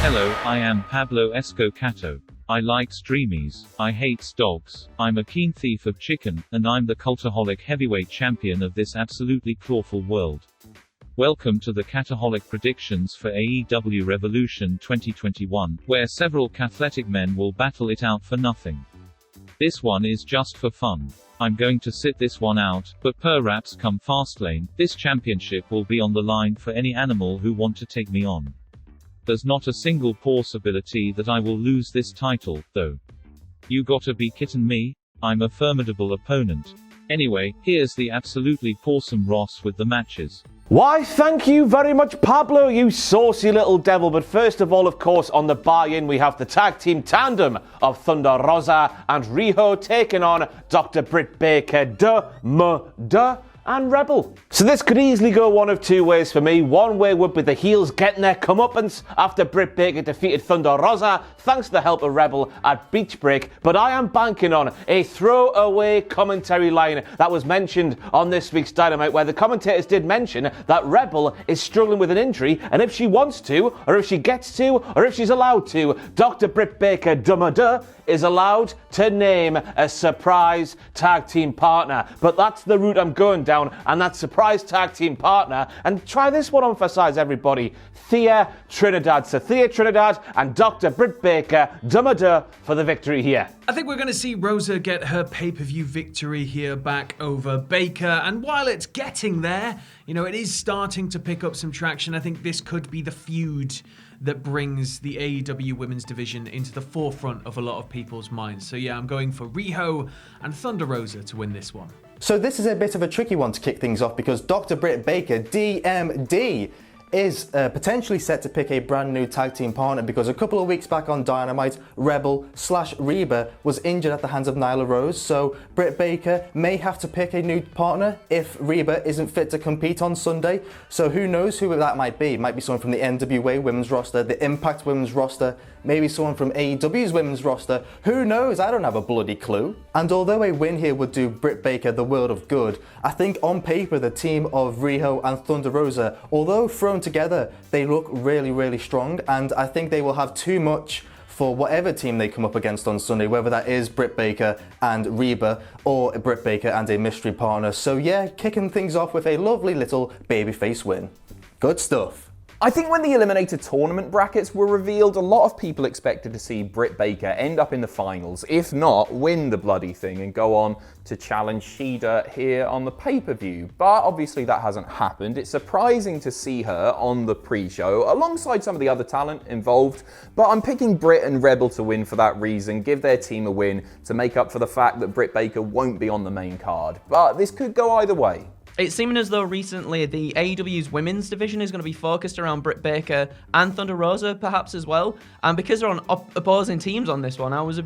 Hello, I am Pablo Escocato. I like streamies. I hate dogs. I'm a keen thief of chicken, and I'm the cultaholic heavyweight champion of this absolutely clawful world. Welcome to the Cataholic predictions for AEW Revolution 2021, where several cathletic men will battle it out for nothing. This one is just for fun. I'm going to sit this one out, but perhaps come Fastlane, this championship will be on the line for any animal who want to take me on. There's not a single possibility that I will lose this title, though. You gotta be kidding me? I'm a formidable opponent. Anyway, here's the absolutely pawsome Ross with the matches. Why, thank you very much, Pablo, you saucy little devil. But first of all, of course, on the buy-in, we have the tag team tandem of Thunder Rosa and Riho taking on Dr. Britt Baker, D.M.D, and Rebel. So this could easily go one of two ways for me. One way would be the heels getting their comeuppance after Britt Baker defeated Thunder Rosa thanks to the help of Rebel at Beach Break, but I am banking on a throwaway commentary line that was mentioned on this week's Dynamite, where the commentators did mention that Rebel is struggling with an injury, and if she wants to, or if she gets to, or if she's allowed to, Dr. Britt Baker, D.M.D, is allowed to name a surprise tag team partner. But that's the route I'm going down, and that surprise tag team partner, and try this one on for size, everybody, Thea Trinidad. So Thea Trinidad and Dr. Britt Baker, D.M.D, for the victory here. I think we're going to see Rosa get her pay-per-view victory here back over Baker, and while it's getting there, you know, it is starting to pick up some traction. I think this could be the feud that brings the AEW women's division into the forefront of a lot of people's minds. So yeah, I'm going for Riho and Thunder Rosa to win this one. So this is a bit of a tricky one to kick things off because Dr. Britt Baker, D.M.D, is potentially set to pick a brand new tag team partner because a couple of weeks back on Dynamite, Rebel/Reba was injured at the hands of Nyla Rose, so Britt Baker may have to pick a new partner if Reba isn't fit to compete on Sunday. So who knows who that might be? It might be someone from the NWA women's roster, the Impact women's roster, maybe someone from AEW's women's roster. Who knows? I don't have a bloody clue. And although a win here would do Britt Baker the world of good, I think on paper the team of Riho and Thunder Rosa, although thrown together, they look really, really strong, and I think they will have too much for whatever team they come up against on Sunday, whether that is Britt Baker and Reba or Britt Baker and a mystery partner. So yeah, kicking things off with a lovely little babyface win. Good stuff. I think when the Eliminator Tournament brackets were revealed, a lot of people expected to see Britt Baker end up in the finals, if not win the bloody thing and go on to challenge Shida here on the pay-per-view. But obviously that hasn't happened. It's surprising to see her on the pre-show alongside some of the other talent involved, but I'm picking Britt and Rebel to win for that reason, give their team a win to make up for the fact that Britt Baker won't be on the main card. But this could go either way. It's seeming as though recently the AEW's women's division is going to be focused around Britt Baker and Thunder Rosa perhaps as well. And because they're on opposing teams on this one, I was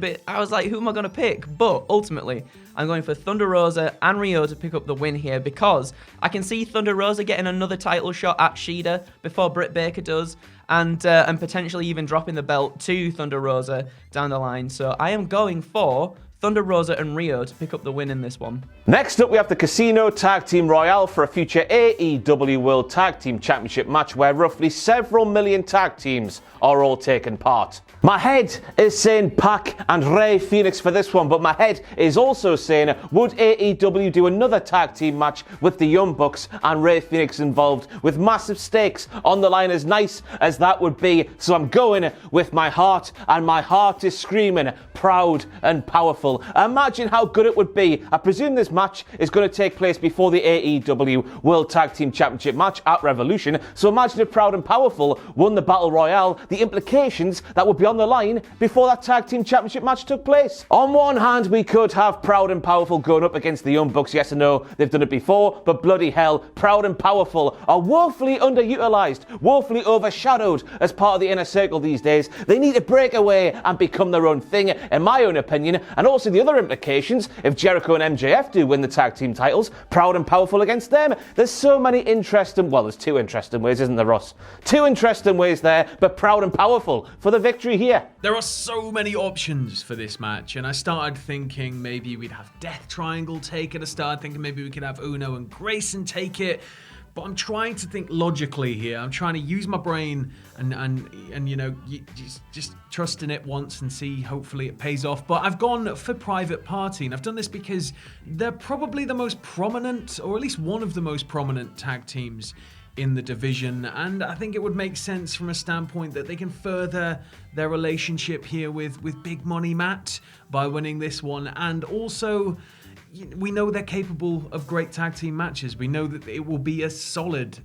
like, who am I going to pick? But ultimately, I'm going for Thunder Rosa and Riho to pick up the win here because I can see Thunder Rosa getting another title shot at Shida before Britt Baker does, and potentially even dropping the belt to Thunder Rosa down the line. So I am going for Thunder Rosa and Riho to pick up the win in this one. Next up, we have the Casino Tag Team Royale for a future AEW World Tag Team Championship match where roughly several million tag teams are all taking part. My head is saying Pac and Rey Fenix for this one, but my head is also saying, would AEW do another tag team match with the Young Bucks and Rey Fenix involved with massive stakes on the line, as nice as that would be? So I'm going with my heart, and my heart is screaming proud and powerful. Imagine how good it would be. I presume this match is going to take place before the AEW World Tag Team Championship match at Revolution. So imagine if Proud and Powerful won the Battle Royale, the implications that would be on the line before that Tag Team Championship match took place. On one hand, we could have Proud and Powerful going up against the Young Bucks. Yes and no, they've done it before, but bloody hell, Proud and Powerful are woefully underutilized, woefully overshadowed as part of the inner circle these days. They need to break away and become their own thing, in my own opinion. And also the other implications, if Jericho and MJF do win the tag team titles, Proud and Powerful against them. There's so many interesting, well, there's two interesting ways, isn't there, Ross? Two interesting ways there, but Proud and Powerful for the victory here. There are so many options for this match, and I started thinking maybe we'd have Death Triangle take it. I started thinking maybe we could have Uno and Grayson take it. but I'm trying to think logically here. I'm trying to use my brain and you know, just trust in it once and see, hopefully it pays off. But I've gone for Private Party, and I've done this because they're probably the most prominent, or at least one of the most prominent tag teams in the division, and I think it would make sense from a standpoint that they can further their relationship here with Big Money Matt by winning this one. And also, we know they're capable of great tag team matches. We know that it will be a solid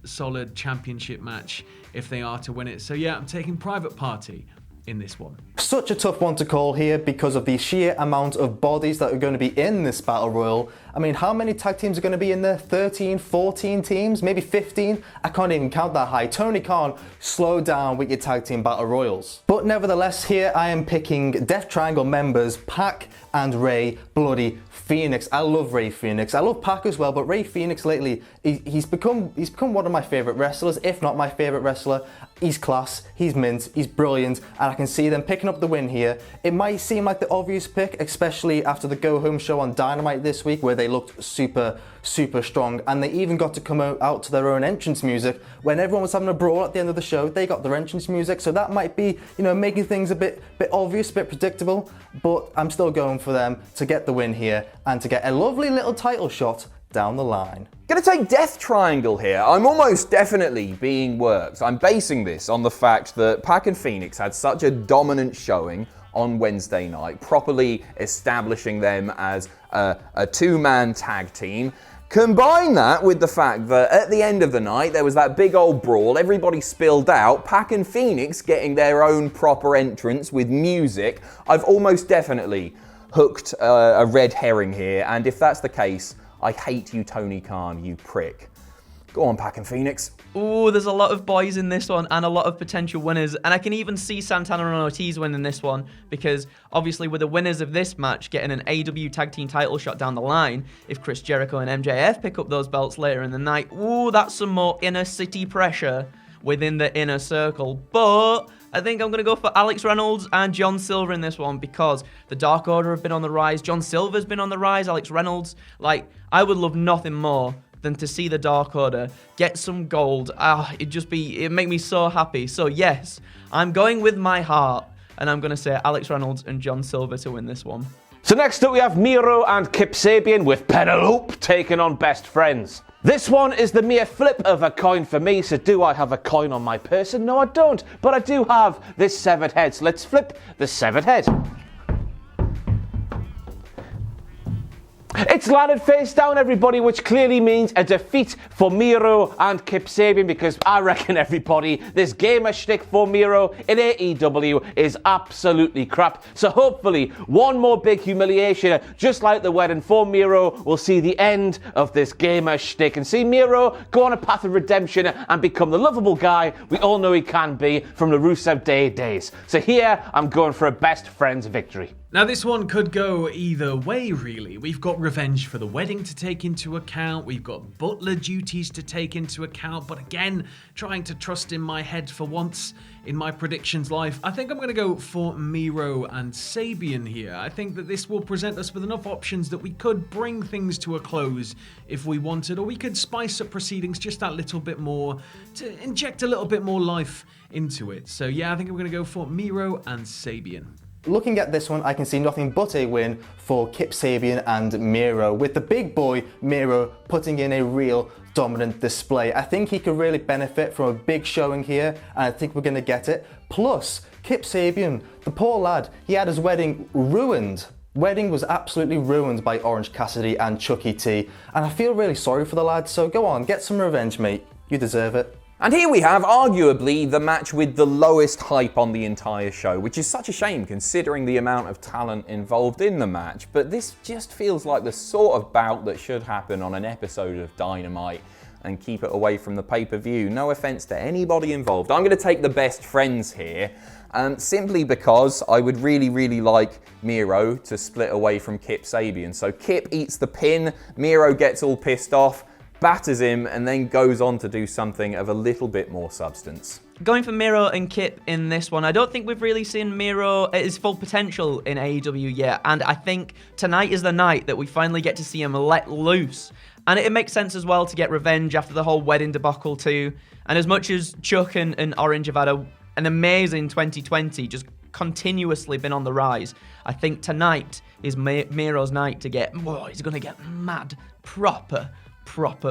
championship match if they are to win it. So yeah, I'm taking Private Party in this one. Such a tough one to call here because of the sheer amount of bodies that are going to be in this Battle Royal. I mean, how many tag teams are going to be in there? 13, 14 teams, maybe 15? I can't even count that high. Tony Khan, slow down with your tag team Battle Royals. But nevertheless, here I am picking Death Triangle members Pac and Ray Bloody Phoenix. I love Ray Phoenix. I love Pac as well, but Ray Phoenix lately, he's become one of my favorite wrestlers, if not my favorite wrestler. He's class, he's mint, he's brilliant, and I can see them picking up the win here. It might seem like the obvious pick, especially after the Go Home show on Dynamite this week, where they looked super strong, and they even got to come out to their own entrance music. When everyone was having a brawl at the end of the show, they got their entrance music, so that might be, you know, making things a bit obvious, a bit predictable, but I'm still going for them to get the win here and to get a lovely little title shot down the line. Gonna take Death Triangle here. I'm almost definitely being worked. I'm basing this on the fact that Pac and Phoenix had such a dominant showing on Wednesday night, properly establishing them as a two-man tag team. Combine that with the fact that at the end of the night, there was that big old brawl, everybody spilled out, Pac and Phoenix getting their own proper entrance with music. I've almost definitely hooked a red herring here, and if that's the case, I hate you, Tony Khan, you prick. Go on, Pac and Phoenix. Ooh, there's a lot of boys in this one and a lot of potential winners. And I can even see Santana and Ortiz winning this one because obviously with the winners of this match getting an AEW tag team title shot down the line, if Chris Jericho and MJF pick up those belts later in the night, ooh, that's some more inner city pressure within the inner circle. But I think I'm going to go for Alex Reynolds and John Silver in this one because the Dark Order have been on the rise. John Silver's been on the rise. Alex Reynolds. Like, I would love nothing more than to see the Dark Order get some gold. It'd make me so happy. So yes, I'm going with my heart and I'm going to say Alex Reynolds and John Silver to win this one. So next up we have Miro and Kip Sabian with Penelope taking on Best Friends. This one is the mere flip of a coin for me, so do I have a coin on my person? No, I don't, but I do have this severed head, so let's flip the severed head. It's landed face down, everybody, which clearly means a defeat for Miro and Kip Sabian, because I reckon, everybody, this gamer shtick for Miro in AEW is absolutely crap. So hopefully, one more big humiliation, just like the wedding for Miro, will see the end of this gamer shtick and see Miro go on a path of redemption and become the lovable guy we all know he can be from the Rusev Day days. So here, I'm going for a Best Friends victory. Now this one could go either way, really. We've got revenge for the wedding to take into account, we've got butler duties to take into account, but again, trying to trust in my head for once in my predictions life, I think I'm going to go for Miro and Sabian here. I think that this will present us with enough options that we could bring things to a close if we wanted, or we could spice up proceedings just that little bit more to inject a little bit more life into it. So yeah, I think I'm going to go for Miro and Sabian. Looking at this one, I can see nothing but a win for Kip Sabian and Miro, with the big boy Miro putting in a real dominant display. I think he could really benefit from a big showing here, and I think we're going to get it. Plus, Kip Sabian, the poor lad, he had his wedding ruined. Wedding was absolutely ruined by Orange Cassidy and Chucky T, and I feel really sorry for the lad, so go on, get some revenge, mate. You deserve it. And here we have arguably the match with the lowest hype on the entire show, which is such a shame considering the amount of talent involved in the match, but this just feels like the sort of bout that should happen on an episode of Dynamite and keep it away from the pay-per-view. No offense to anybody involved. I'm going to take the Best Friends here, simply because I would really like Miro to split away from Kip Sabian. So Kip eats the pin, Miro gets all pissed off, batters him, and then goes on to do something of a little bit more substance. Going for Miro and Kip in this one, I don't think we've really seen Miro at his full potential in AEW yet, and I think tonight is the night that we finally get to see him let loose. And it makes sense as well to get revenge after the whole wedding debacle too. And as much as Chuck and Orange have had an amazing 2020, just continuously been on the rise, I think tonight is Miro's night to get, he's going to get mad, proper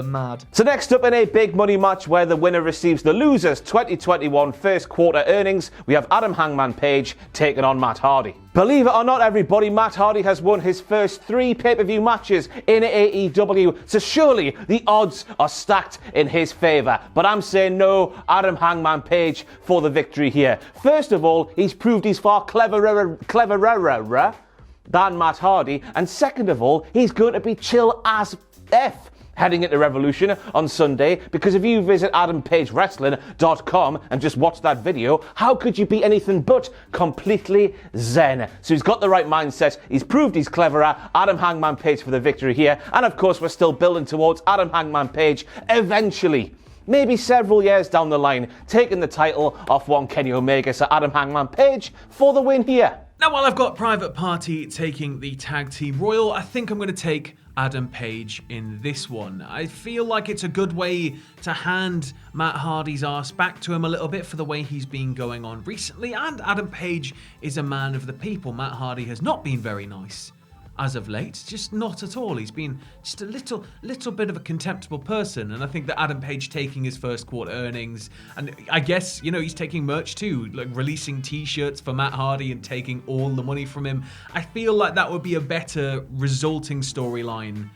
mad. So next up in a big money match where the winner receives the loser's 2021 first quarter earnings, we have Adam Hangman Page taking on Matt Hardy. Believe it or not, everybody, Matt Hardy has won his first 3 pay-per-view matches in AEW, so surely the odds are stacked in his favour. But I'm saying no, Adam Hangman Page for the victory here. First of all, he's proved he's far cleverer than Matt Hardy, and second of all, he's going to be chill as F heading into Revolution on Sunday, because if you visit AdamPageWrestling.com and just watch that video, how could you be anything but completely zen? So he's got the right mindset, he's proved he's cleverer. Adam Hangman Page for the victory here, and of course we're still building towards Adam Hangman Page eventually, maybe several years down the line, taking the title off one Kenny Omega. So Adam Hangman Page for the win here. Now, while I've got Private Party taking the Tag Team Royal, I think I'm going to take Adam Page in this one. I feel like it's a good way to hand Matt Hardy's arse back to him a little bit for the way he's been going on recently, and Adam Page is a man of the people. Matt Hardy has not been very nice as of late, just not at all. He's been just a little bit of a contemptible person, and I think that Adam Page taking his first quarter earnings, and I guess, he's taking merch too, like releasing t-shirts for Matt Hardy and taking all the money from him. I feel like that would be a better resulting storyline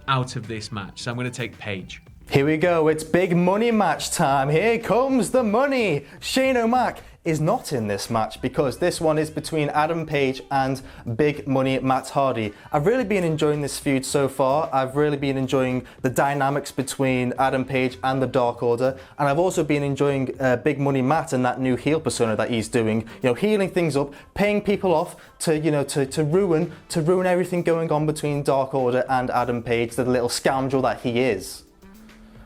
out of this match, so I'm going to take Page. Here we go, it's big money match time. Here comes the money. Shane O'Mac is not in this match because this one is between Adam Page and big money Matt Hardy. I've really been enjoying this feud so far. I've really been enjoying the dynamics between Adam Page and the Dark Order, and I've also been enjoying big money Matt and that new heel persona that he's doing, healing things up, paying people off to ruin everything going on between Dark Order and Adam Page, the little scoundrel that he is.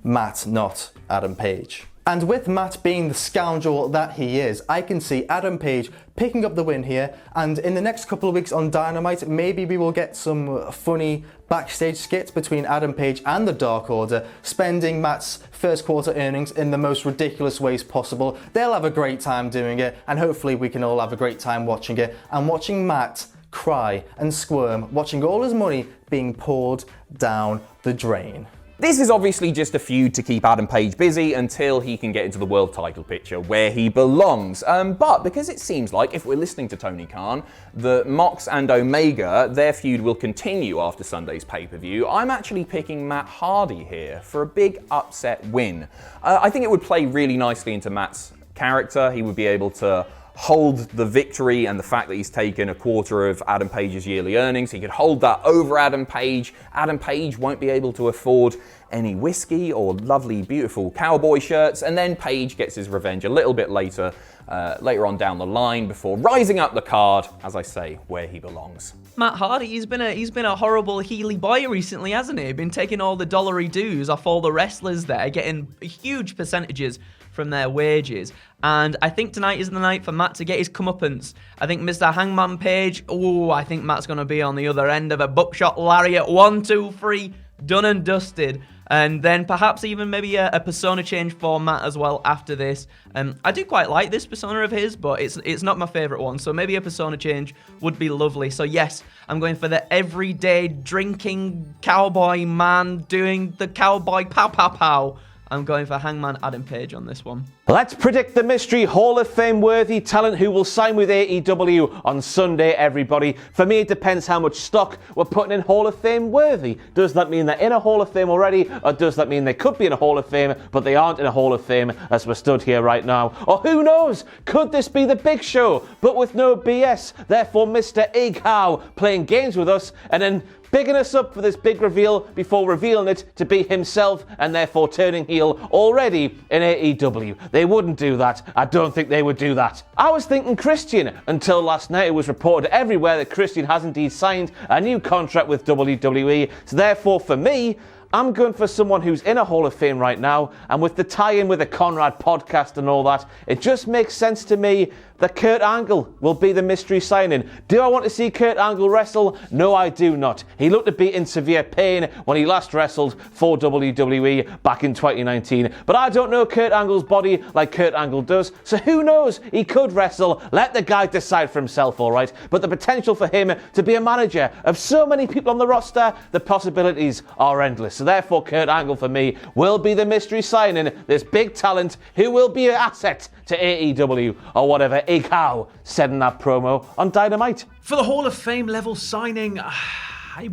Matt, not Adam Page. And with Matt being the scoundrel that he is, I can see Adam Page picking up the win here, and in the next couple of weeks on Dynamite, maybe we will get some funny backstage skits between Adam Page and the Dark Order, spending Matt's first quarter earnings in the most ridiculous ways possible. They'll have a great time doing it, and hopefully we can all have a great time watching it, and watching Matt cry and squirm, watching all his money being poured down the drain. This is obviously just a feud to keep Adam Page busy until he can get into the world title picture where he belongs. But because it seems like, if we're listening to Tony Khan, that Mox and Omega, their feud will continue after Sunday's pay-per-view, I'm actually picking Matt Hardy here for a big upset win. I think it would play really nicely into Matt's character. He would be able to hold the victory and the fact that he's taken a quarter of Adam Page's yearly earnings. He could hold that over Adam Page. Adam Page won't be able to afford any whiskey or lovely, beautiful cowboy shirts, and then Page gets his revenge a little bit later on down the line before rising up the card, as I say, where he belongs. Matt Hardy, he's been a horrible Healy boy recently, hasn't he? Been taking all the dollary dues off all the wrestlers there, getting huge percentages from their wages. And I think tonight is the night for Matt to get his comeuppance. I think Mr. Hangman Page, I think Matt's going to be on the other end of a buckshot lariat. 1, 2, 3, done and dusted. And then perhaps even maybe a persona change for Matt as well after this. I do quite like this persona of his, but it's not my favourite one. So maybe a persona change would be lovely. So yes, I'm going for the everyday drinking cowboy man doing the cowboy pow pow pow. I'm going for Hangman Adam Page on this one. Let's predict the mystery Hall of Fame worthy talent who will sign with AEW on Sunday, everybody. For me, it depends how much stock we're putting in Hall of Fame worthy. Does that mean they're in a Hall of Fame already, or does that mean they could be in a Hall of Fame, but they aren't in a Hall of Fame as we're stood here right now? Or who knows? Could this be the Big Show, but with no BS? Therefore, Mr. Hikaru playing games with us and then bigging us up for this big reveal before revealing it to be himself and therefore turning heel already in AEW. They wouldn't do that. I don't think they would do that. I was thinking Christian until last night. It was reported everywhere that Christian has indeed signed a new contract with WWE. So therefore for me, I'm going for someone who's in a Hall of Fame right now, and with the tie-in with the Conrad podcast and all that, it just makes sense to me that Kurt Angle will be the mystery signing. Do I want to see Kurt Angle wrestle? No, I do not. He looked to be in severe pain when he last wrestled for WWE back in 2019. But I don't know Kurt Angle's body like Kurt Angle does, so who knows? He could wrestle. Let the guy decide for himself, all right? But the potential for him to be a manager of so many people on the roster, the possibilities are endless. So therefore, Kurt Angle for me will be the mystery signing, this big talent who will be an asset to AEW or whatever Hikaru said in that promo on Dynamite. For the Hall of Fame level signing, I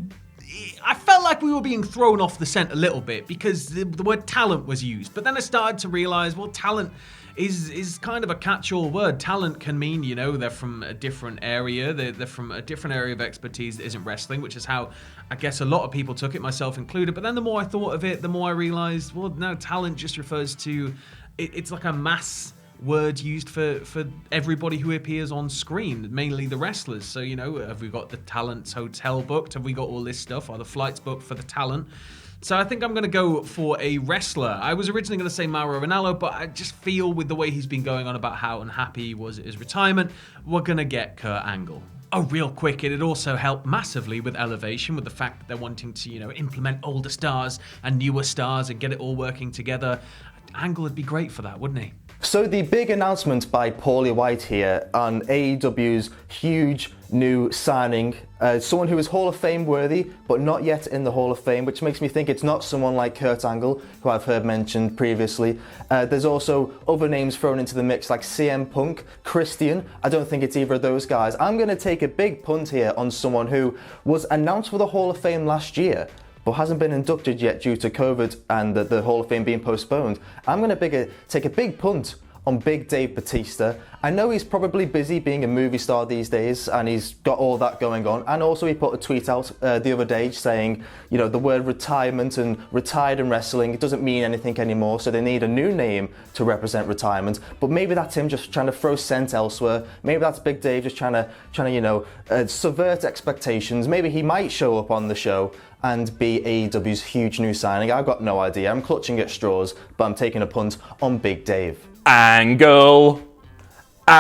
felt like we were being thrown off the scent a little bit because the word talent was used. But then I started to realize, well, talent is kind of a catch-all word. Talent can mean, they're from a different area. They're from a different area of expertise that isn't wrestling, which is how I guess a lot of people took it, myself included. But then the more I thought of it, the more I realized, well, no, talent just refers to, it's like a mass word used for everybody who appears on screen, mainly the wrestlers. So, have we got the talent's hotel booked? Have we got all this stuff? Are the flights booked for the talent? So I think I'm going to go for a wrestler. I was originally going to say Mauro Ranallo, but I just feel with the way he's been going on about how unhappy he was at his retirement, we're going to get Kurt Angle. Oh, real quick, it'd also help massively with Elevation, with the fact that they're wanting to, implement older stars and newer stars and get it all working together. Angle would be great for that, wouldn't he? So the big announcement by Paulie White here on AEW's huge new signing, someone who is Hall of Fame worthy, but not yet in the Hall of Fame, which makes me think it's not someone like Kurt Angle, who I've heard mentioned previously. There's also other names thrown into the mix like CM Punk, Christian. I don't think it's either of those guys. I'm going to take a big punt here on someone who was announced for the Hall of Fame last year, but hasn't been inducted yet due to COVID and the Hall of Fame being postponed. I'm going to take a big punt on Big Dave Batista. I know he's probably busy being a movie star these days and he's got all that going on. And also he put a tweet out the other day saying, the word retirement and retired in wrestling, it doesn't mean anything anymore, so they need a new name to represent retirement. But maybe that's him just trying to throw scent elsewhere. Maybe that's Big Dave just trying to subvert expectations. Maybe he might show up on the show and be AEW's huge new signing. I've got no idea. I'm clutching at straws, but I'm taking a punt on Big Dave. Angle. Look,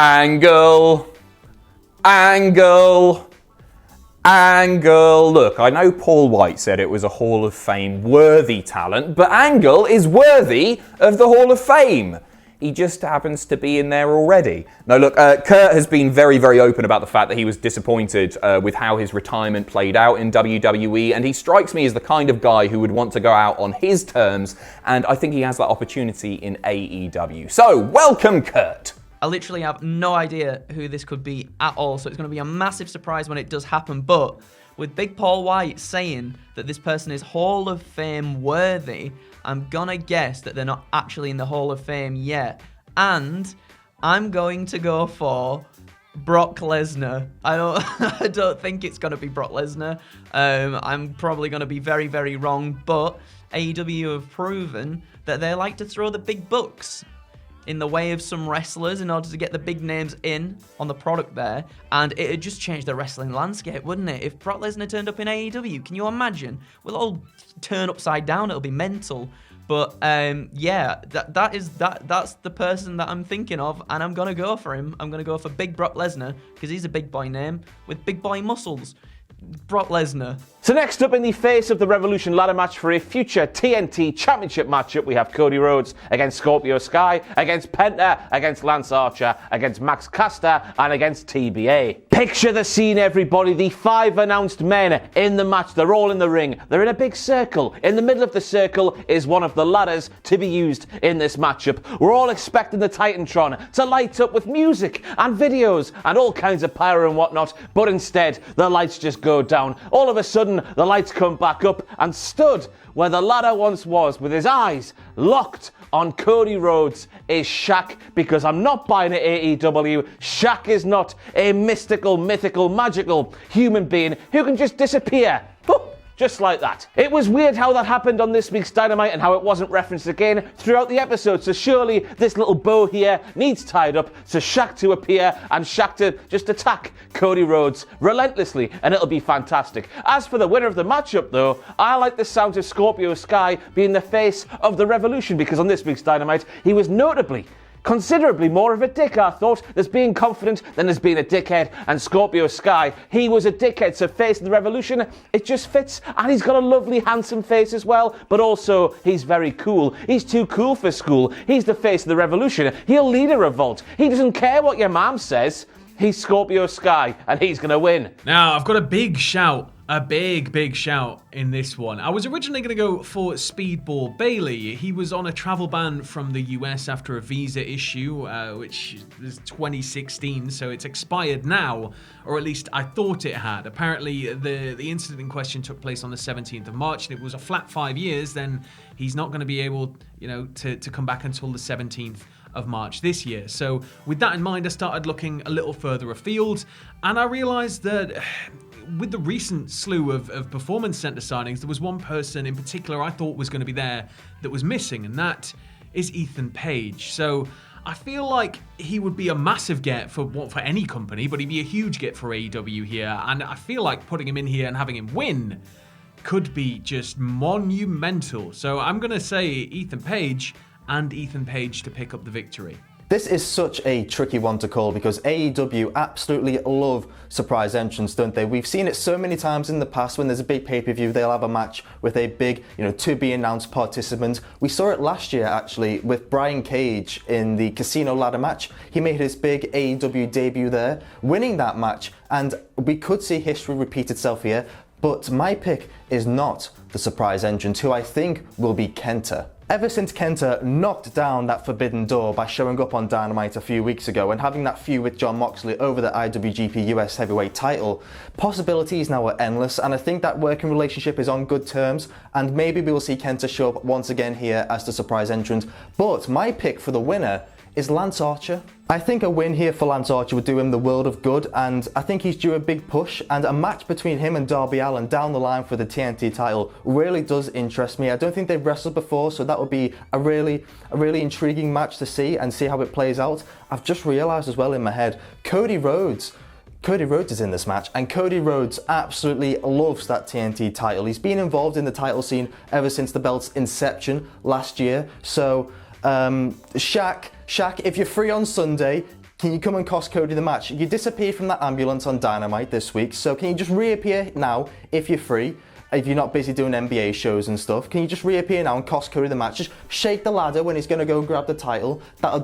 I know Paul White said it was a Hall of Fame worthy talent, but Angle is worthy of the Hall of Fame. He just happens to be in there already. No, look, Kurt has been very, very open about the fact that he was disappointed with how his retirement played out in WWE, and he strikes me as the kind of guy who would want to go out on his terms, and I think he has that opportunity in AEW. So, welcome, Kurt. I literally have no idea who this could be at all, so it's going to be a massive surprise when it does happen, but with Big Paul White saying that this person is Hall of Fame worthy, I'm gonna guess that they're not actually in the Hall of Fame yet. And I'm going to go for Brock Lesnar. I don't think it's gonna be Brock Lesnar. I'm probably gonna be very, very wrong, but AEW have proven that they like to throw the big bucks in the way of some wrestlers in order to get the big names in on the product there, and it'd just change the wrestling landscape, wouldn't it? If Brock Lesnar turned up in AEW, can you imagine? We'll all turn upside down, it'll be mental. But yeah, that's the person that I'm thinking of, and I'm gonna go for him. I'm gonna go for Big Brock Lesnar, because he's a big boy name with big boy muscles. Brock Lesnar. So next up in the face of the Revolution ladder match for a future TNT Championship matchup, we have Cody Rhodes against Scorpio Sky, against Penta, against Lance Archer, against Max Caster, and against TBA. Picture the scene, everybody. The 5 announced men in the match. They're all in the ring. They're in a big circle. In the middle of the circle is one of the ladders to be used in this matchup. We're all expecting the Titantron to light up with music and videos and all kinds of pyro and whatnot, but instead the lights just go down. All of a sudden, the lights come back up, and stood where the ladder once was, with his eyes locked on Cody Rhodes, is Shaq, because I'm not buying it, AEW. Shaq is not a mystical, mythical, magical human being who can just disappear. Just like that. It was weird how that happened on this week's Dynamite and how it wasn't referenced again throughout the episode, so surely this little bow here needs tied up so Shaq to appear and Shaq to just attack Cody Rhodes relentlessly, and it'll be fantastic. As for the winner of the matchup though, I like the sound of Scorpio Sky being the face of the Revolution, because on this week's Dynamite he was notably considerably more of a dick, I thought. There's being confident than there's being a dickhead, and Scorpio Sky, he was a dickhead, so face of the Revolution, it just fits, and he's got a lovely handsome face as well, but also he's very cool. He's too cool for school. He's the face of the Revolution. He'll lead a revolt. He doesn't care what your mom says. He's Scorpio Sky, and he's gonna win. Now, I've got a big shout. A big shout in this one. I was originally going to go for Speedball Bailey. He was on a travel ban from the US after a visa issue, which is 2016, so it's expired now, or at least I thought it had. Apparently, the incident in question took place on the 17th of March, and it was a flat 5 years, then he's not going to be able, to come back until the 17th of March this year. So with that in mind, I started looking a little further afield, and I realized that with the recent slew of performance center signings, there was one person in particular I thought was going to be there that was missing, and that is Ethan Page. So I feel like he would be a massive get for any company, but he'd be a huge get for AEW here, and I feel like putting him in here and having him win could be just monumental. So I'm going to say Ethan Page and Ethan Page to pick up the victory. This is such a tricky one to call because AEW absolutely love surprise entrants, don't they? We've seen it so many times in the past. When there's a big pay-per-view, they'll have a match with a big, to-be-announced participant. We saw it last year, actually, with Brian Cage in the Casino Ladder match. He made his big AEW debut there, winning that match, and we could see history repeat itself here. But my pick is not the surprise entrant, who I think will be Kenta. Ever since Kenta knocked down that forbidden door by showing up on Dynamite a few weeks ago and having that feud with Jon Moxley over the IWGP US Heavyweight title, possibilities now are endless, and I think that working relationship is on good terms, and maybe we will see Kenta show up once again here as the surprise entrant. But my pick for the winner is Lance Archer. I think a win here for Lance Archer would do him the world of good, and I think he's due a big push, and a match between him and Darby Allin down the line for the TNT title really does interest me. I don't think they've wrestled before, so that would be a really intriguing match to see and see how it plays out. I've just realised as well in my head, Cody Rhodes is in this match, and Cody Rhodes absolutely loves that TNT title. He's been involved in the title scene ever since the belt's inception last year, so Shaq, if you're free on Sunday, can you come and cost Cody the match? You disappeared from that ambulance on Dynamite this week, so can you just reappear now if you're free? If you're not busy doing NBA shows and stuff, can you just reappear now and cost Cody the match? Just shake the ladder when he's going to go and grab the title. That'll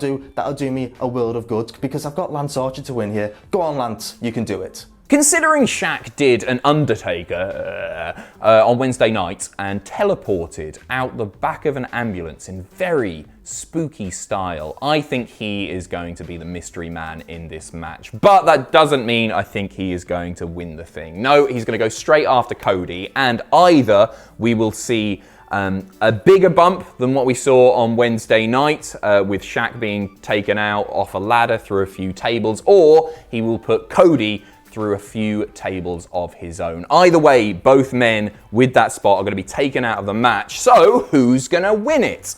do me a world of good, because I've got Lance Archer to win here. Go on, Lance, you can do it. Considering Shaq did an Undertaker on Wednesday night and teleported out the back of an ambulance in very spooky style, I think he is going to be the mystery man in this match. But that doesn't mean I think he is going to win the thing. No, he's going to go straight after Cody, and either we will see a bigger bump than what we saw on Wednesday night with Shaq being taken out off a ladder through a few tables, or he will put Cody through a few tables of his own. Either way, both men with that spot are going to be taken out of the match. So who's going to win it?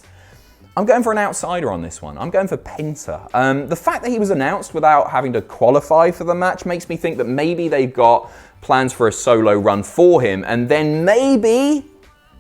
I'm going for an outsider on this one. I'm going for Penta. The fact that he was announced without having to qualify for the match makes me think that maybe they've got plans for a solo run for him, and then maybe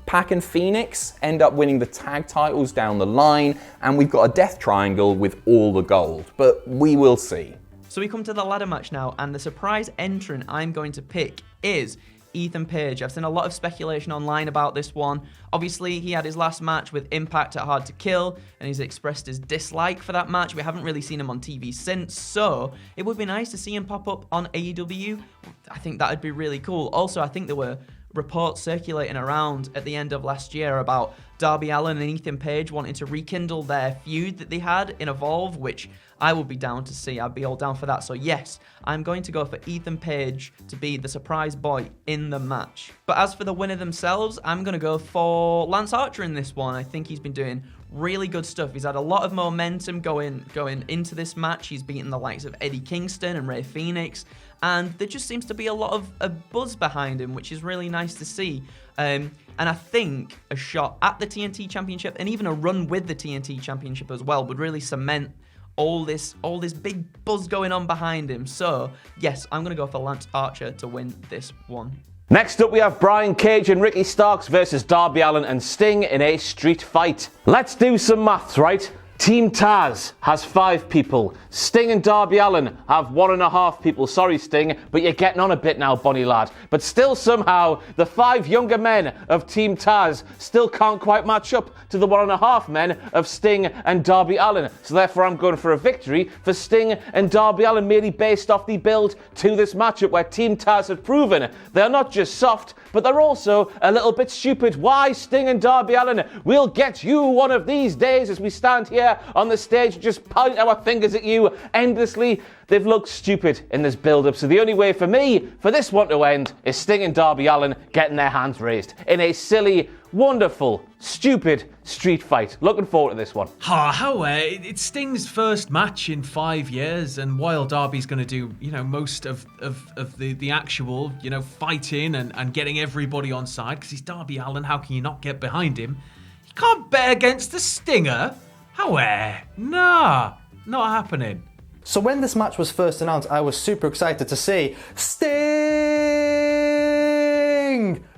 Pac and Phoenix end up winning the tag titles down the line, and we've got a death triangle with all the gold. But we will see. So we come to the ladder match now, and the surprise entrant I'm going to pick is Ethan Page. I've seen a lot of speculation online about this one. Obviously, he had his last match with Impact at Hard to Kill, and he's expressed his dislike for that match. We haven't really seen him on TV since, so it would be nice to see him pop up on AEW. I think that would be really cool. Also, I think there were reports circulating around at the end of last year about Darby Allin and Ethan Page wanting to rekindle their feud that they had in Evolve, which I would be down to see. I'd be all down for that. So yes, I'm going to go for Ethan Page to be the surprise boy in the match. But as for the winner themselves, I'm going to go for Lance Archer in this one. I think he's been doing Really good stuff. He's had a lot of momentum going into this match. He's beaten the likes of Eddie Kingston and Rey Fenix, and there just seems to be a lot of a buzz behind him, which is really nice to see. And I think a shot at the TNT Championship and even a run with the TNT Championship as well would really cement all this big buzz going on behind him. So, yes, I'm going to go for Lance Archer to win this one. Next up, we have Brian Cage and Ricky Starks versus Darby Allin and Sting in a street fight. Let's do some maths, right? Team Taz has 5 people. Sting and Darby Allin have 1.5 people. Sorry, Sting, but you're getting on a bit now, Bonnie lad. But still, somehow, the 5 younger men of Team Taz still can't quite match up to the 1.5 men of Sting and Darby Allin. So therefore, I'm going for a victory for Sting and Darby Allin, merely based off the build to this matchup where Team Taz have proven they're not just soft, but they're also a little bit stupid. Why, Sting and Darby Allin? We'll get you one of these days as we stand here on the stage and just point our fingers at you endlessly. They've looked stupid in this build-up, so the only way for me for this one to end is Sting and Darby Allin getting their hands raised in a silly, wonderful, stupid street fight. Looking forward to this one. It's Sting's first match in 5 years, and while Darby's going to do, most of the actual, fighting and getting everybody on side, because he's Darby Allin, how can you not get behind him? You can't bet against the Stinger. Nah, not happening. So when this match was first announced, I was super excited to see Sting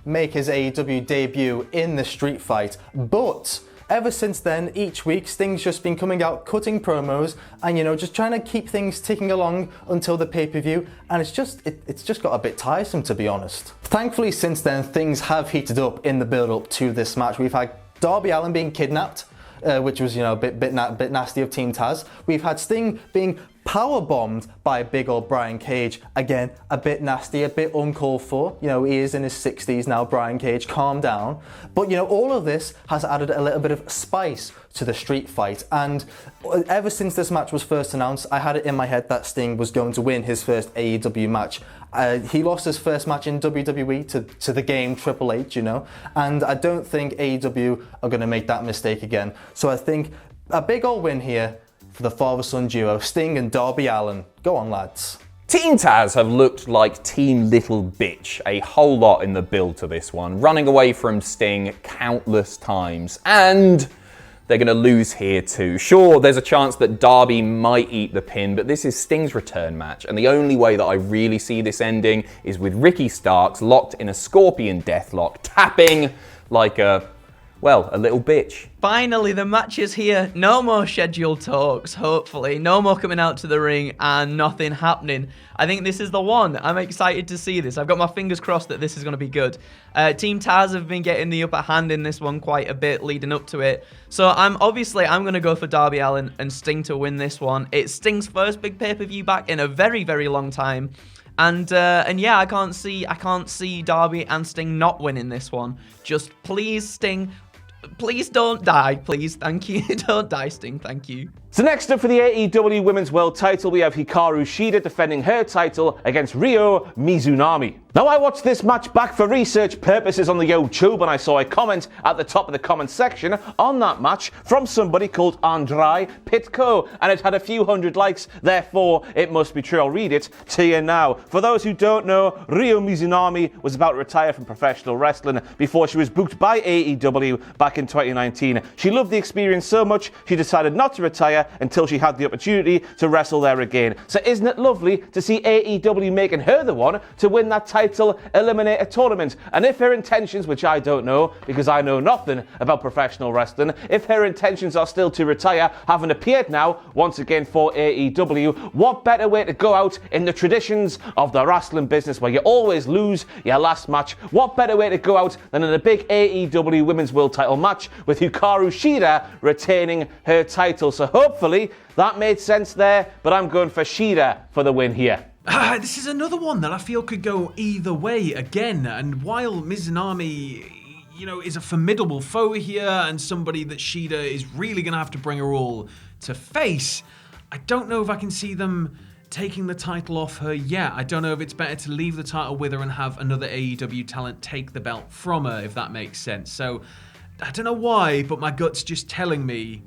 make his AEW debut in the street fight. But ever since then, each week, Sting's just been coming out, cutting promos, and just trying to keep things ticking along until the pay-per-view. And it's just got a bit tiresome, to be honest. Thankfully, since then, things have heated up in the build-up to this match. We've had Darby Allin being kidnapped, which was, a bit nasty of Team Taz. We've had Sting being powerbombed by big old Brian Cage. Again, a bit nasty, a bit uncalled for. He is in his 60s now, Brian Cage, calm down. But, all of this has added a little bit of spice to the street fight. And ever since this match was first announced, I had it in my head that Sting was going to win his first AEW match. He lost his first match in WWE to the game Triple H, and I don't think AEW are going to make that mistake again. So I think a big old win here for the father-son duo, Sting and Darby Allin. Go on, lads. Team Taz have looked like Team Little Bitch a whole lot in the build to this one, running away from Sting countless times, and they're going to lose here too. Sure, there's a chance that Darby might eat the pin, but this is Sting's return match, and the only way that I really see this ending is with Ricky Starks locked in a Scorpion deathlock, tapping like a little bitch. Finally, the match is here. No more scheduled talks, hopefully. No more coming out to the ring and nothing happening. I think this is the one. I'm excited to see this. I've got my fingers crossed that this is going to be good. Team Taz have been getting the upper hand in this one quite a bit leading up to it. So I'm going to go for Darby Allin and Sting to win this one. It's Sting's first big pay-per-view back in a very, very long time. And yeah, I can't see Darby and Sting not winning this one. Just please, Sting, please don't die, please, thank you. Don't die, Sting, thank you. So next up for the AEW Women's World title, we have Hikaru Shida defending her title against Riho Mizunami. Now, I watched this match back for research purposes on the YouTube, and I saw a comment at the top of the comment section on that match from somebody called Andrei Pitko, and it had a few hundred likes, therefore it must be true. I'll read it to you now. For those who don't know, Riho Mizunami was about to retire from professional wrestling before she was booked by AEW back in 2019. She loved the experience so much, she decided not to retire until she had the opportunity to wrestle there again. So isn't it lovely to see AEW making her the one to win that title eliminator tournament? And if her intentions, which I don't know because I know nothing about professional wrestling, if her intentions are still to retire, having appeared now once again for AEW, what better way to go out in the traditions of the wrestling business where you always lose your last match? What better way to go out than in a big AEW Women's World title match with Hikaru Shida retaining her title? So hopefully that made sense there, but I'm going for Shida for the win here. This is another one that I feel could go either way again. And while Mizunami, is a formidable foe here and somebody that Shida is really going to have to bring her all to face, I don't know if I can see them taking the title off her yet. I don't know if it's better to leave the title with her and have another AEW talent take the belt from her, if that makes sense. So I don't know why, but my gut's just telling me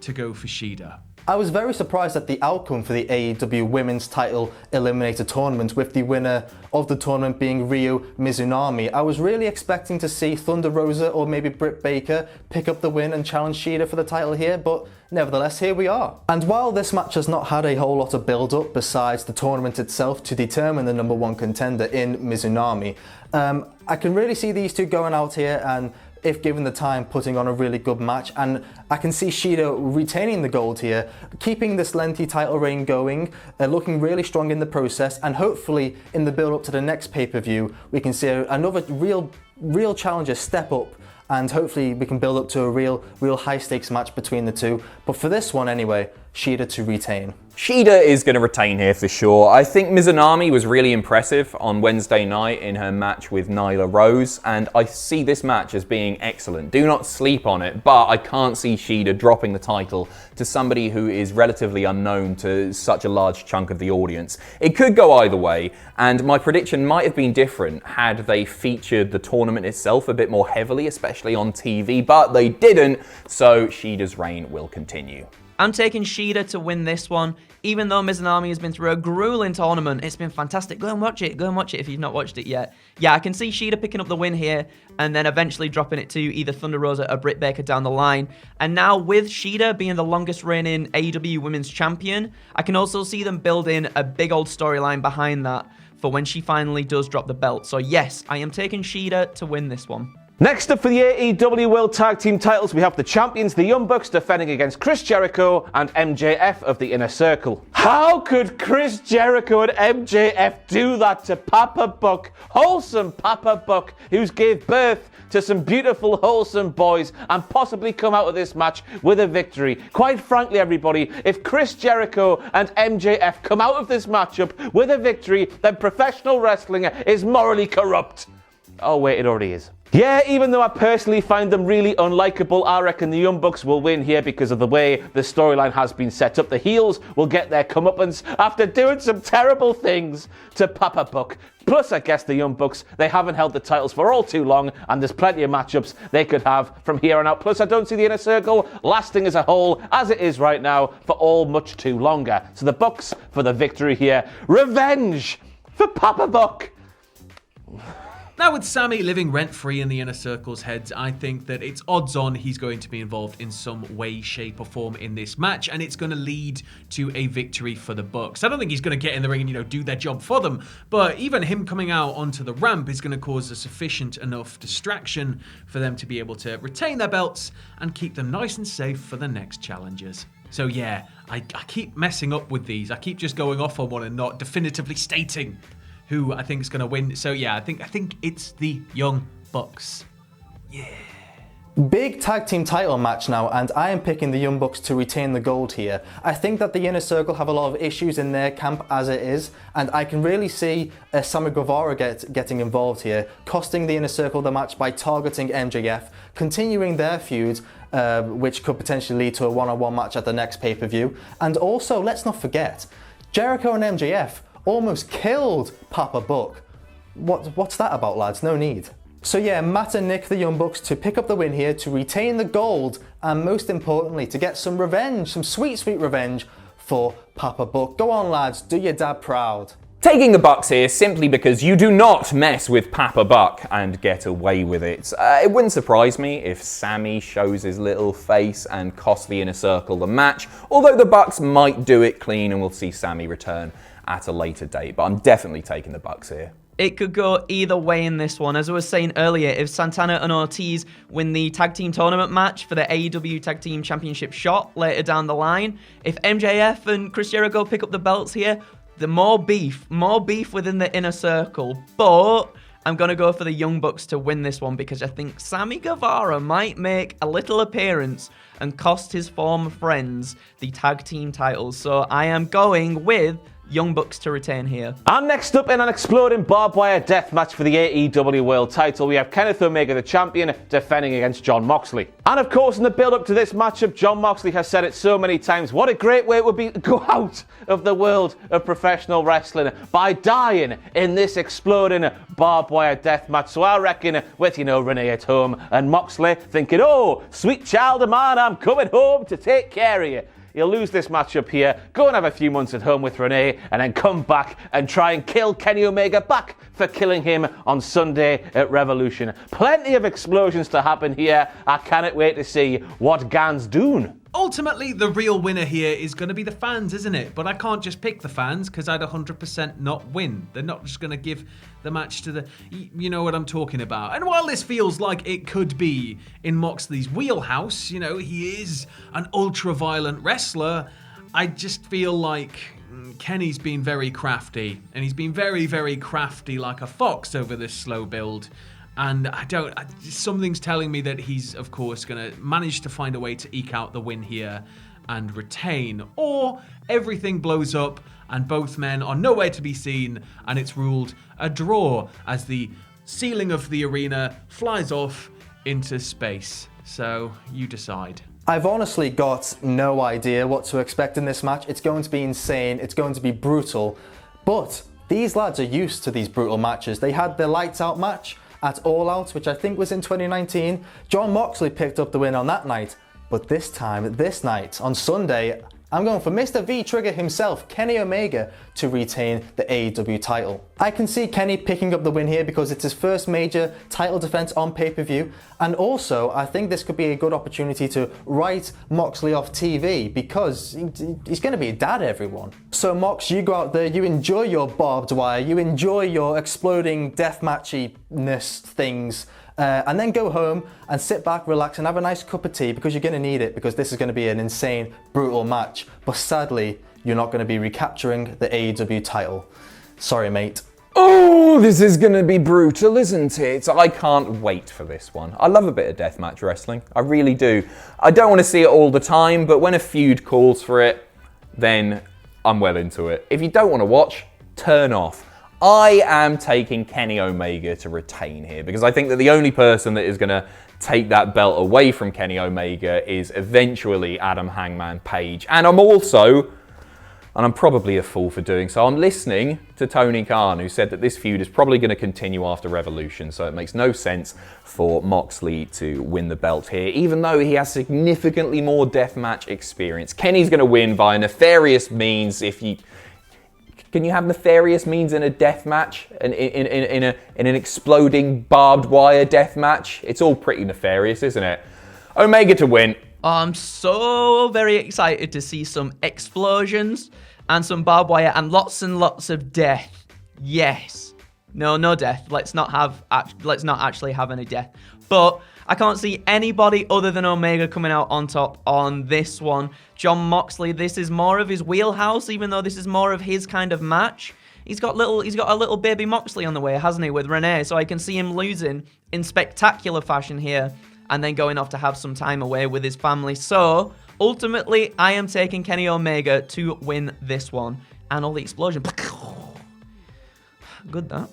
to go for Shida. I was very surprised at the outcome for the AEW Women's Title Eliminator Tournament, with the winner of the tournament being Riho Mizunami. I was really expecting to see Thunder Rosa or maybe Britt Baker pick up the win and challenge Shida for the title here, but nevertheless, here we are. And while this match has not had a whole lot of build-up besides the tournament itself to determine the number one contender in Mizunami, I can really see these two going out here and, if given the time, putting on a really good match, and I can see Shida retaining the gold here, keeping this lengthy title reign going, looking really strong in the process, and hopefully in the build up to the next pay-per-view we can see another real challenger step up, and hopefully we can build up to a real high stakes match between the two. But for this one anyway, Shida to retain. Shida is going to retain here for sure. I think Mizunami was really impressive on Wednesday night in her match with Nyla Rose, and I see this match as being excellent. Do not sleep on it, but I can't see Shida dropping the title to somebody who is relatively unknown to such a large chunk of the audience. It could go either way, and my prediction might have been different had they featured the tournament itself a bit more heavily, especially on TV, but they didn't, so Shida's reign will continue. I'm taking Shida to win this one. Even though Mizunami has been through a grueling tournament, it's been fantastic. Go and watch it. Go and watch it if you've not watched it yet. Yeah, I can see Shida picking up the win here and then eventually dropping it to either Thunder Rosa or Britt Baker down the line. And now with Shida being the longest reigning AEW Women's Champion, I can also see them building a big old storyline behind that for when she finally does drop the belt. So yes, I am taking Shida to win this one. Next up for the AEW World Tag Team titles, we have the champions, the Young Bucks, defending against Chris Jericho and MJF of the Inner Circle. How could Chris Jericho and MJF do that to Papa Buck, wholesome Papa Buck, who's gave birth to some beautiful, wholesome boys, and possibly come out of this match with a victory? Quite frankly, everybody, if Chris Jericho and MJF come out of this matchup with a victory, then professional wrestling is morally corrupt. Oh wait, it already is. Yeah, even though I personally find them really unlikable, I reckon the Young Bucks will win here because of the way the storyline has been set up. The heels will get their comeuppance after doing some terrible things to Papa Buck. Plus, I guess the Young Bucks, they haven't held the titles for all too long, and there's plenty of matchups they could have from here on out. Plus, I don't see the Inner Circle lasting as a whole, as it is right now, for all much too longer. So the Bucks for the victory here. Revenge for Papa Buck. Now, with Sami living rent-free in the Inner Circle's heads, I think that it's odds on he's going to be involved in some way, shape, or form in this match, and it's going to lead to a victory for the Bucks. I don't think he's going to get in the ring and, do their job for them, but even him coming out onto the ramp is going to cause a sufficient enough distraction for them to be able to retain their belts and keep them nice and safe for the next challengers. So yeah, I keep messing up with these. I keep just going off on one and not definitively stating who I think is going to win. So yeah, I think it's the Young Bucks. Yeah. Big tag team title match now, and I am picking the Young Bucks to retain the gold here. I think that the Inner Circle have a lot of issues in their camp as it is, and I can really see Sammy Guevara getting involved here, costing the Inner Circle the match by targeting MJF, continuing their feud, which could potentially lead to a one-on-one match at the next pay-per-view. And also, let's not forget, Jericho and MJF almost killed Papa Buck. What's that about, lads? No need. So yeah, Matt and Nick, the Young Bucks, to pick up the win here, to retain the gold, and most importantly, to get some revenge, some sweet, sweet revenge for Papa Buck. Go on, lads, do your dad proud. Taking the Bucks here simply because you do not mess with Papa Buck and get away with it. It wouldn't surprise me if Sami shows his little face and costs the Inner Circle the match, although the Bucks might do it clean and we'll see Sami return at a later date, but I'm definitely taking the Bucks here. It could go either way in this one. As I was saying earlier, if Santana and Ortiz win the tag team tournament match for the AEW Tag Team Championship shot later down the line, if MJF and Chris Jericho pick up the belts here, the more beef within the Inner Circle. But I'm going to go for the Young Bucks to win this one because I think Sammy Guevara might make a little appearance and cost his former friends the tag team titles. So I am going with Young Bucks to retain here. And next up in an exploding barbed wire death match for the AEW World title, we have Kenneth Omega, the champion, defending against Jon Moxley. And of course, in the build-up to this matchup, Jon Moxley has said it so many times, what a great way it would be to go out of the world of professional wrestling by dying in this exploding barbed wire death match. So I reckon with, Renee at home and Moxley thinking, oh, sweet child of mine, I'm coming home to take care of you. He'll lose this matchup here, go and have a few months at home with Renee, and then come back and try and kill Kenny Omega back for killing him on Sunday at Revolution. Plenty of explosions to happen here. I cannot wait to see what Gan's doing. Ultimately, the real winner here is going to be the fans, isn't it? But I can't just pick the fans because I'd 100% not win. They're not just going to give the match to the... You know what I'm talking about. And while this feels like it could be in Moxley's wheelhouse, he is an ultra-violent wrestler, I just feel like Kenny's been very crafty. And he's been very, very crafty like a fox over this slow build. And something's telling me that he's, of course, going to manage to find a way to eke out the win here and retain. Or everything blows up and both men are nowhere to be seen and it's ruled a draw as the ceiling of the arena flies off into space. So you decide. I've honestly got no idea what to expect in this match. It's going to be insane. It's going to be brutal. But these lads are used to these brutal matches. They had their lights out match at All Out, which I think was in 2019. Jon Moxley picked up the win on that night. But this night, on Sunday, I'm going for Mr. V-Trigger himself, Kenny Omega, to retain the AEW title. I can see Kenny picking up the win here because it's his first major title defense on pay-per-view, and also I think this could be a good opportunity to write Moxley off TV because he's going to be a dad, everyone. So Mox, you go out there, you enjoy your barbed wire, you enjoy your exploding deathmatchy-ness things, and then go home and sit back, relax, and have a nice cup of tea because you're going to need it because this is going to be an insane, brutal match. But sadly, you're not going to be recapturing the AEW title. Sorry, mate. Oh, this is going to be brutal, isn't it? I can't wait for this one. I love a bit of deathmatch wrestling. I really do. I don't want to see it all the time, but when a feud calls for it, then I'm well into it. If you don't want to watch, turn off. I am taking Kenny Omega to retain here because I think that the only person that is going to take that belt away from Kenny Omega is eventually Adam Hangman Page. And I'm probably a fool for doing so, I'm listening to Tony Khan, who said that this feud is probably going to continue after Revolution, so it makes no sense for Moxley to win the belt here, even though he has significantly more deathmatch experience. Kenny's going to win by nefarious means Can you have nefarious means in a death match? In an exploding barbed wire death match? It's all pretty nefarious, isn't it? Omega to win. I'm so very excited to see some explosions and some barbed wire and lots of death. Yes. No death. Let's not actually have any death. But I can't see anybody other than Omega coming out on top on this one. Jon Moxley, this is more of his wheelhouse, even though this is more of his kind of match. He's got a little baby Moxley on the way, hasn't he, with Renee? So I can see him losing in spectacular fashion here and then going off to have some time away with his family. So ultimately, I am taking Kenny Omega to win this one. And all the explosion. Good, that.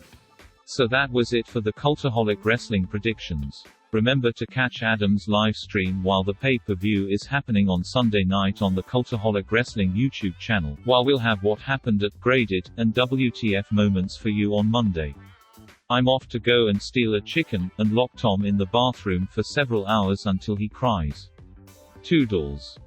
So that was it for the Cultaholic Wrestling predictions. Remember to catch Adam's live stream while the pay-per-view is happening on Sunday night on the Cultaholic Wrestling YouTube channel, while we'll have what happened at Graded and WTF moments for you on Monday. I'm off to go and steal a chicken, and lock Tom in the bathroom for several hours until he cries. Toodles.